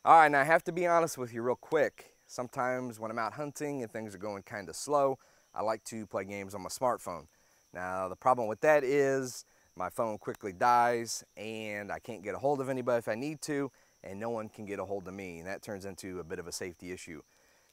All right, now I have to be honest with you real quick. Sometimes when I'm out hunting and things are going kind of slow, I like to play games on my smartphone. Now the problem with that is my phone quickly dies and I can't get a hold of anybody if I need to, and no one can get a hold of me, and that turns into a bit of a safety issue.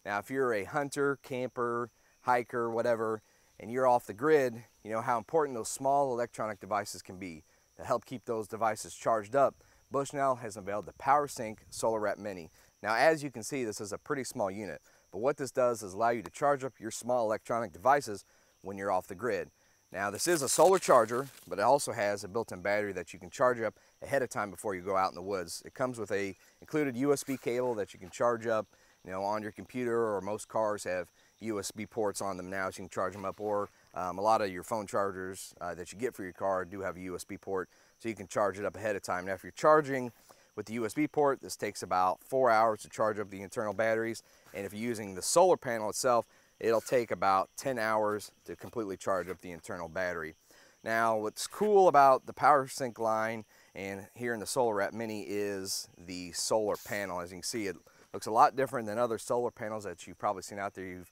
Now if you're a hunter, camper, hiker, whatever, and you're off the grid, you know how important those small electronic devices can be. To help keep those devices charged up, Bushnell has unveiled the PowerSync Solar Wrap Mini. Now as you can see, this is a pretty small unit, but what this does is allow you to charge up your small electronic devices when you're off the grid. Now this is a solar charger, but it also has a built-in battery that you can charge up ahead of time before you go out in the woods. It comes with a included USB cable that you can charge up, you know, on your computer, or most cars have USB ports on them now so you can charge them up, or a lot of your phone chargers that you get for your car do have a USB port, so you can charge it up ahead of time. Now if you're charging with the USB port, this takes about 4 hours to charge up the internal batteries, and if you're using the solar panel itself, it'll take about 10 hours to completely charge up the internal battery. Now what's cool about the PowerSync line and here in the Solar Wrap Mini is the solar panel. As you can see, it looks a lot different than other solar panels that you've probably seen out there. You've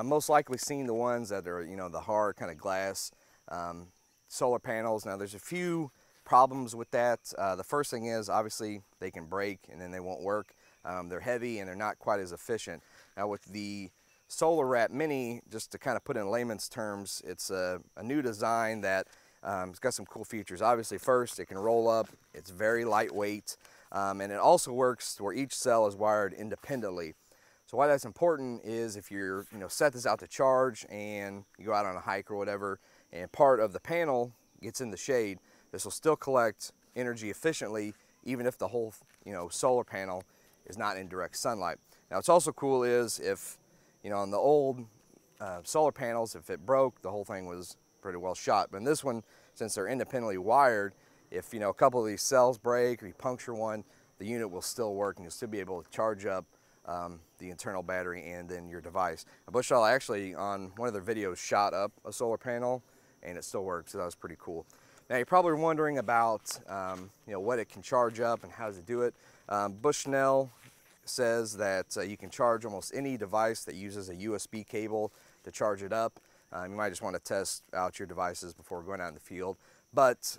most likely seen the ones that are, you know, the hard kind of glass solar panels. Now there's a few problems with that. The first thing is obviously they can break and then they won't work. They're heavy and they're not quite as efficient. Now with the Solar Wrap Mini, just to kind of put in layman's terms, it's a new design that it's got some cool features. Obviously first, it can roll up, it's very lightweight, and it also works where each cell is wired independently. So why that's important is if you're, set this out to charge and you go out on a hike or whatever, and part of the panel gets in the shade, this will still collect energy efficiently, even if the whole, solar panel is not in direct sunlight. Now what's also cool is if, on the old solar panels, if it broke, the whole thing was pretty well shot. But in this one, since they're independently wired, if a couple of these cells break or you puncture one, the unit will still work and you'll still be able to charge up the internal battery and then your device. Bushnell actually on one of their videos shot up a solar panel and it still works, so that was pretty cool. Now you're probably wondering about what it can charge up and how does it do it. Bushnell says that you can charge almost any device that uses a USB cable to charge it up. You might just want to test out your devices before going out in the field. But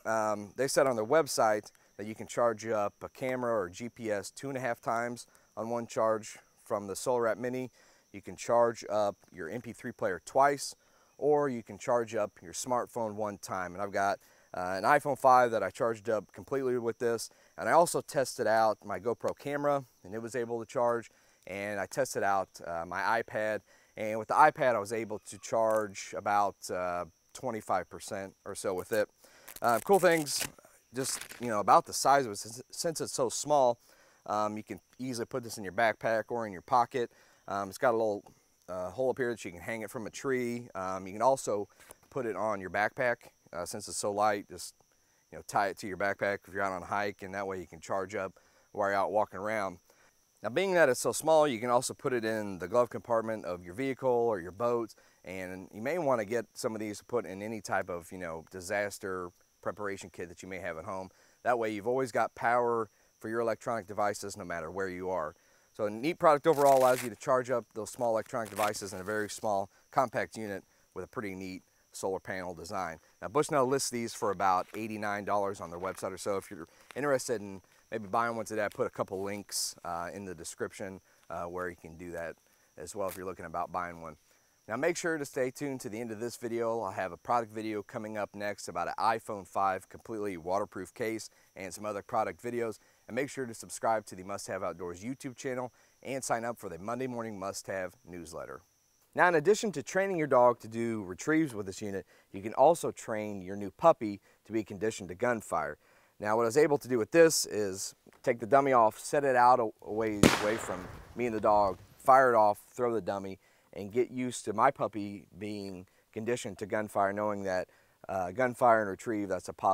they said on their website that you can charge up a camera or GPS 2.5 times on one charge from the Solar Wrap Mini. You can charge up your MP3 player twice, or you can charge up your smartphone one time. And I've got an iPhone 5 that I charged up completely with this, and I also tested out my GoPro camera and it was able to charge, and I tested out my iPad, and with the iPad I was able to charge about 25% or so with it. Cool things just about the size of it, since it's so small, you can easily put this in your backpack or in your pocket. It's got a little hole up here that you can hang it from a tree. You can also put it on your backpack. Since it's so light, just tie it to your backpack if you're out on a hike, and that way you can charge up while you're out walking around. Now being that it's so small, you can also put it in the glove compartment of your vehicle or your boat, and you may want to get some of these to put in any type of disaster preparation kit that you may have at home. That way you've always got power for your electronic devices no matter where you are. So a neat product overall, allows you to charge up those small electronic devices in a very small compact unit with a pretty neat solar panel design. Now Bushnell lists these for about $89 on their website or so. If you're interested in maybe buying one today, I put a couple links in the description where you can do that as well if you're looking about buying one. Now make sure to stay tuned to the end of this video. I'll have a product video coming up next about an iPhone 5 completely waterproof case and some other product videos. And make sure to subscribe to the Must Have Outdoors YouTube channel and sign up for the Monday Morning Must Have newsletter. Now in addition to training your dog to do retrieves with this unit, you can also train your new puppy to be conditioned to gunfire. Now what I was able to do with this is take the dummy off, set it out a ways away from me and the dog, fire it off, throw the dummy, and get used to my puppy being conditioned to gunfire, knowing that gunfire and retrieve, that's a positive.